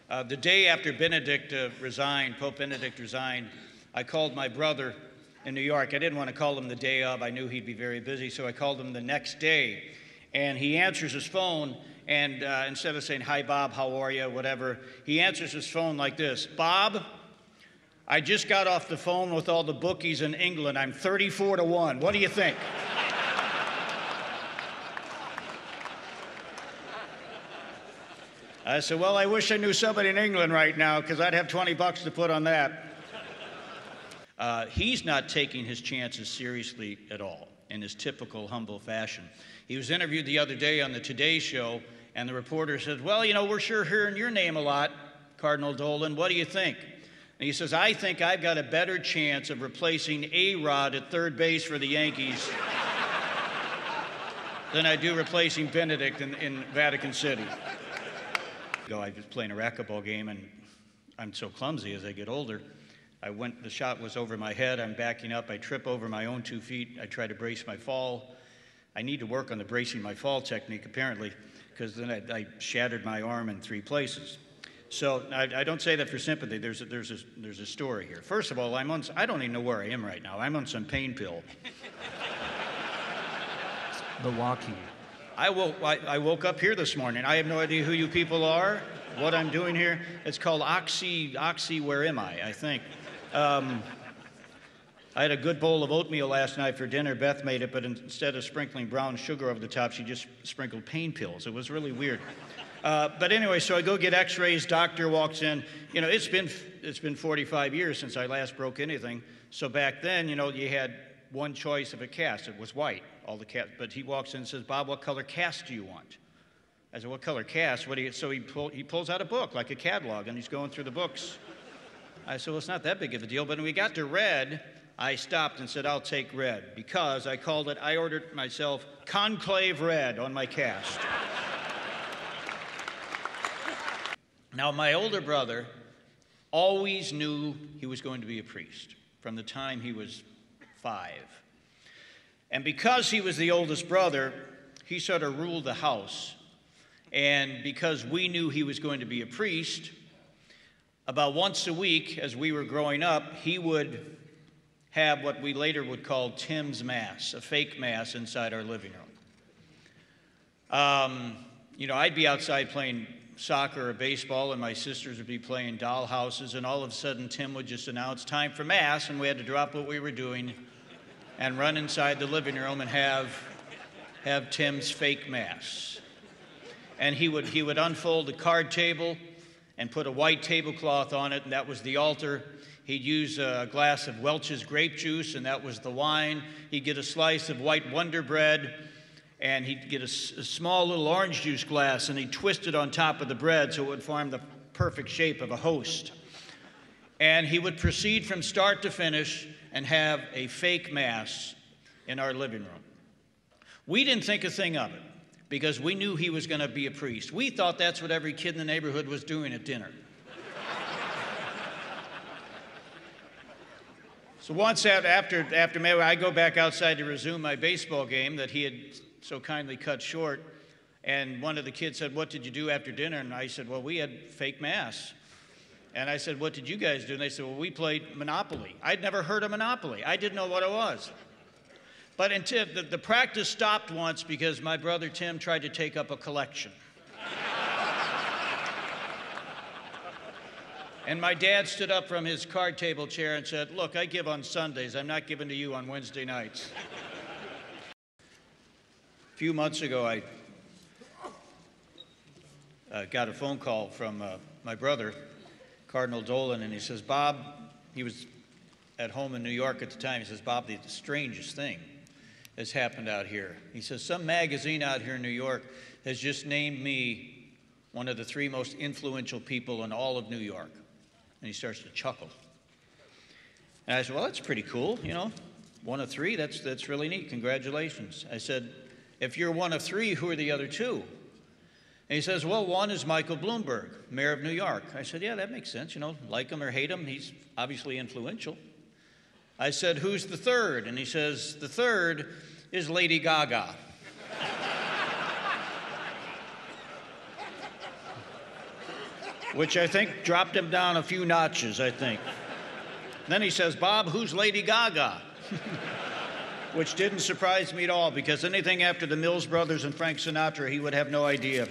The day after Benedict resigned, Pope Benedict resigned, I called my brother in New York. I didn't want to call him the day of. I knew he'd be very busy, so I called him the next day. And he answers his phone, and instead of saying, "Hi, Bob, how are you?" whatever, he answers his phone like this: "Bob, I just got off the phone with all the bookies in England. I'm 34-1. What do you think?" I said, "Well, I wish I knew somebody in England right now, because I'd have 20 bucks to put on that." He's not taking his chances seriously at all, in his typical humble fashion. He was interviewed the other day on the Today Show, and the reporter said, "Well, you know, we're sure hearing your name a lot, Cardinal Dolan. What do you think?" And he says, "I think I've got a better chance of replacing A-Rod at third base for the Yankees than I do replacing Benedict in Vatican City." I was playing a racquetball game, and I'm so clumsy as I get older. The shot was over my head. I'm backing up. I trip over my own 2 feet. I try to brace my fall. I need to work on the bracing my fall technique, apparently, because then I shattered my arm in 3 places. So I don't say that for sympathy. There's a story here. First of all, I don't even know where I am right now. I'm on some pain pill. Milwaukee. I woke up here this morning. I have no idea who you people are, what I'm doing here. It's called Oxy, where am I think. I had a good bowl of oatmeal last night for dinner. Beth made it, but instead of sprinkling brown sugar over the top, she just sprinkled pain pills. It was really weird. But anyway, so I go get x-rays, doctor walks in. You know, it's been 45 years since I last broke anything. So back then, you know, you had one choice of a cast. It was white, all the cast. But he walks in and says, "Bob, what color cast do you want?" I said, "What color cast? What do you?" So he pulls out a book, like a catalog, and he's going through the books. I said, "Well, it's not that big of a deal." But when we got to red, I stopped and said, "I'll take red," because I ordered myself Conclave Red on my cast. Now, my older brother always knew he was going to be a priest from the time he was 5. And because he was the oldest brother, he sort of ruled the house. And because we knew he was going to be a priest, about once a week as we were growing up, he would have what we later would call Tim's Mass, a fake Mass inside our living room. You know, I'd be outside playing soccer or baseball, and my sisters would be playing doll houses, and all of a sudden Tim would just announce time for Mass, and we had to drop what we were doing and run inside the living room and have Tim's fake Mass. And he would unfold the card table and put a white tablecloth on it, and that was the altar. He'd use a glass of Welch's grape juice, and that was the wine. He'd get a slice of white Wonder Bread, and he'd get a small little orange juice glass, and he'd twist it on top of the bread so it would form the perfect shape of a host. And he would proceed from start to finish and have a fake Mass in our living room. We didn't think a thing of it, because we knew he was going to be a priest. We thought that's what every kid in the neighborhood was doing at dinner. So once after May, I go back outside to resume my baseball game that he had so kindly cut short, and one of the kids said, "What did you do after dinner?" And I said, "Well, we had fake Mass." And I said, "What did you guys do?" And they said, "Well, we played Monopoly." I'd never heard of Monopoly. I didn't know what it was. But until the practice stopped once because my brother Tim tried to take up a collection. And my dad stood up from his card table chair and said, "Look, I give on Sundays. I'm not giving to you on Wednesday nights." A few months ago, I got a phone call from my brother, Cardinal Dolan, and he says, "Bob," he was at home in New York at the time, he says, "Bob, the strangest thing has happened out here." He says, "Some magazine out here in New York has just named me one of the 3 most influential people in all of New York." And he starts to chuckle. And I said, "Well, that's pretty cool, you know, 1 of 3, that's really neat, congratulations." I said, "If you're 1 of 3, who are the other 2? And he says, "Well, 1 is Michael Bloomberg, mayor of New York." I said, "Yeah, that makes sense, you know, like him or hate him, he's obviously influential." I said, "Who's the 3rd? And he says, "The 3rd is Lady Gaga." which I think dropped him down a few notches, I think. Then he says, "Bob, who's Lady Gaga?" Which didn't surprise me at all, because anything after the Mills Brothers and Frank Sinatra, he would have no idea.